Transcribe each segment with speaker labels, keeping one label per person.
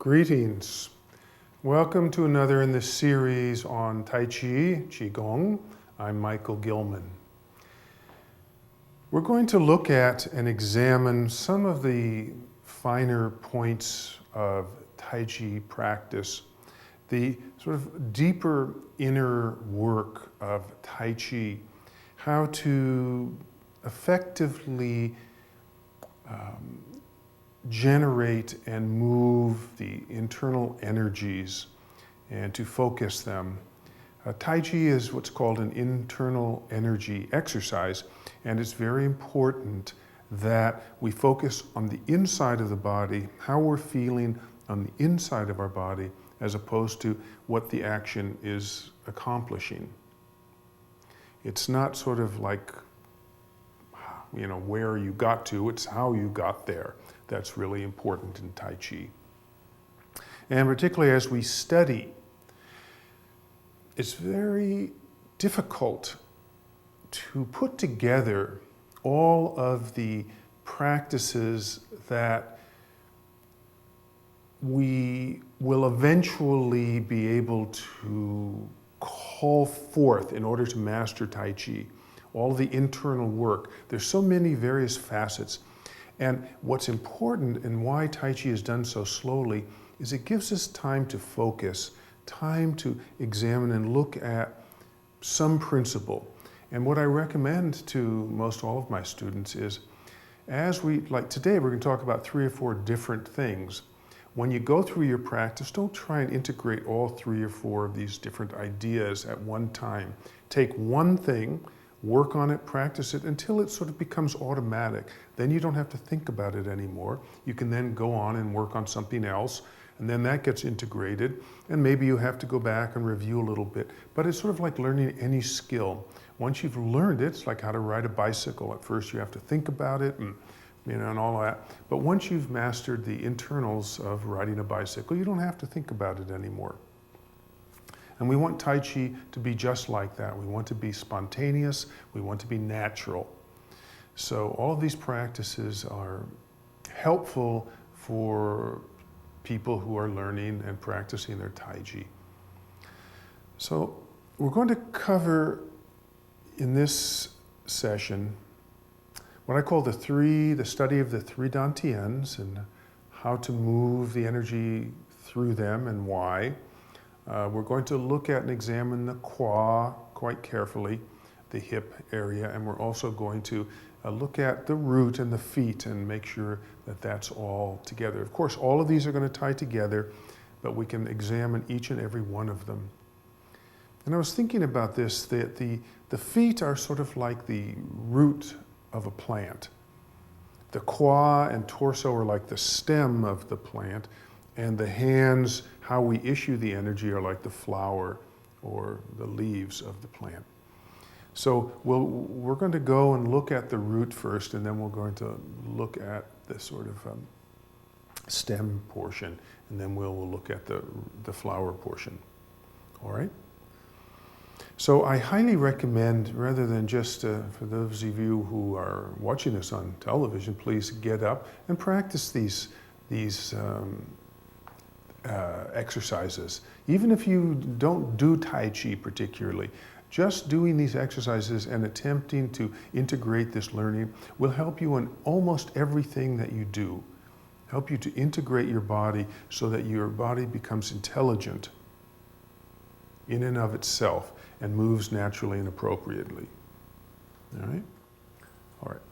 Speaker 1: Greetings. Welcome to another in this series on Tai Chi, Qigong. I'm Michael Gilman. We're going to look at and examine some of the finer points of Tai Chi practice, the sort of deeper inner work of Tai Chi, how to effectively generate and move the internal energies and to focus them. Tai Chi is what's called an internal energy exercise, and it's very important that we focus on the inside of the body, how we're feeling on the inside of our body, as opposed to what the action is accomplishing. It's not sort of like, where you got to, it's how you got there. That's really important in Tai Chi. And particularly as we study, it's very difficult to put together all of the practices that we will eventually be able to call forth in order to master Tai Chi. All the internal work. There's so many various facets. And what's important and why Tai Chi is done so slowly is it gives us time to focus, time to examine and look at some principle. And what I recommend to most all of my students is, like today, we're going to talk about 3 or 4 different things. When you go through your practice, don't try and integrate all 3 or 4 of these different ideas at one time. Take one thing, work on it, practice it until it sort of becomes automatic. Then you don't have to think about it anymore. You can then go on and work on something else, and then that gets integrated, and maybe you have to go back and review a little bit. But it's sort of like learning any skill. Once you've learned it, it's like how to ride a bicycle. At first you have to think about it and all that. But once you've mastered the internals of riding a bicycle, you don't have to think about it anymore. And we want Tai Chi to be just like that. We want to be spontaneous. We want to be natural. So all of these practices are helpful for people who are learning and practicing their Tai Chi. So we're going to cover in this session what I call the study of the 3 dantians and how to move the energy through them and why. We're going to look at and examine the qua quite carefully, the hip area, and we're also going to look at the root and the feet and make sure that that's all together. Of course, all of these are going to tie together, but we can examine each and every one of them. And I was thinking about this, that the feet are sort of like the root of a plant. The qua and torso are like the stem of the plant, and the hands, how we issue the energy, are like the flower or the leaves of the plant. So we're going to go and look at the root first, and then we're going to look at the sort of stem portion, and then we'll look at the flower portion. All right? So I highly recommend, rather than just for those of you who are watching this on television, please get up and practice these exercises. Even if you don't do Tai Chi particularly, just doing these exercises and attempting to integrate this learning will help you in almost everything that you do. Help you to integrate your body so that your body becomes intelligent in and of itself and moves naturally and appropriately. All right? All right.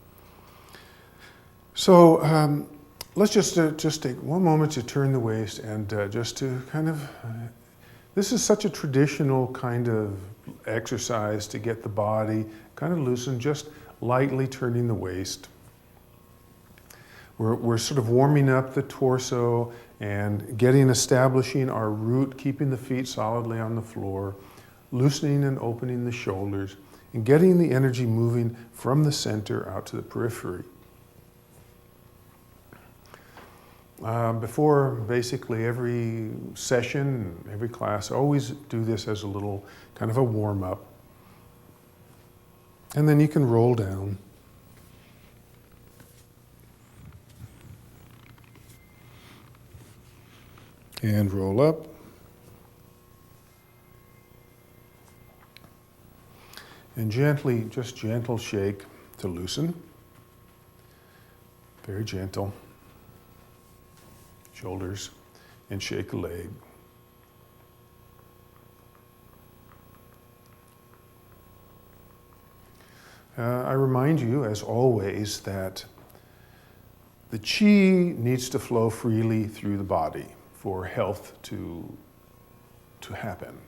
Speaker 1: So, let's just take one moment to turn the waist and just to kind of, this is such a traditional kind of exercise to get the body kind of loosened, just lightly turning the waist. We're sort of warming up the torso and establishing our root, keeping the feet solidly on the floor, loosening and opening the shoulders, and getting the energy moving from the center out to the periphery. Before basically every session, every class, always do this as a little kind of a warm-up. And then you can roll down. And roll up. And gently, just gentle shake to loosen. Very gentle. Shoulders, and shake a leg. I remind you, as always, that the qi needs to flow freely through the body for health to happen.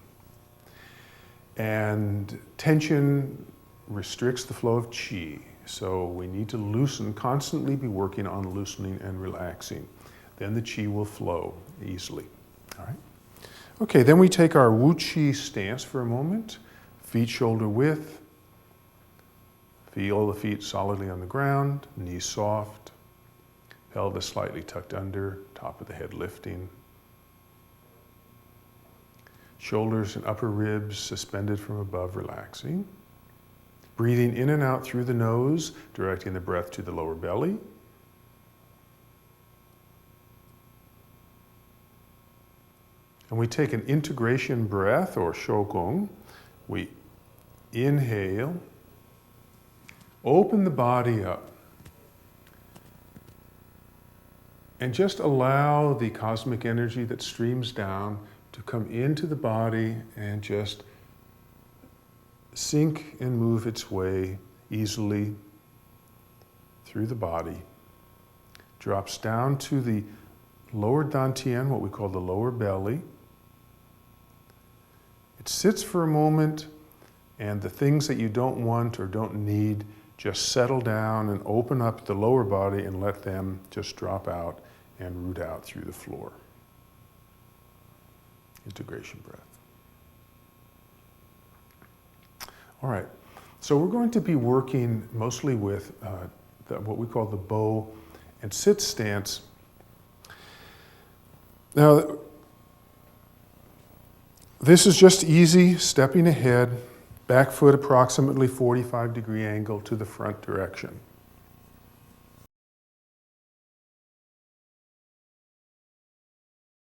Speaker 1: And tension restricts the flow of qi, so we need to loosen, constantly be working on loosening and relaxing. Then the qi will flow easily. All right. Okay, then we take our wu qi stance for a moment. Feet shoulder width. Feel the feet solidly on the ground, knees soft, pelvis slightly tucked under, top of the head lifting. Shoulders and upper ribs suspended from above, relaxing. Breathing in and out through the nose, directing the breath to the lower belly. And we take an integration breath, or shokong. We inhale, open the body up, and just allow the cosmic energy that streams down to come into the body and just sink and move its way easily through the body. Drops down to the lower dantian, what we call the lower belly. It sits for a moment, and the things that you don't want or don't need just settle down and open up the lower body and let them just drop out and root out through the floor. Integration breath. All right, so we're going to be working mostly with what we call the bow and sit stance. Now, this is just easy, stepping ahead, back foot approximately 45-degree angle to the front direction.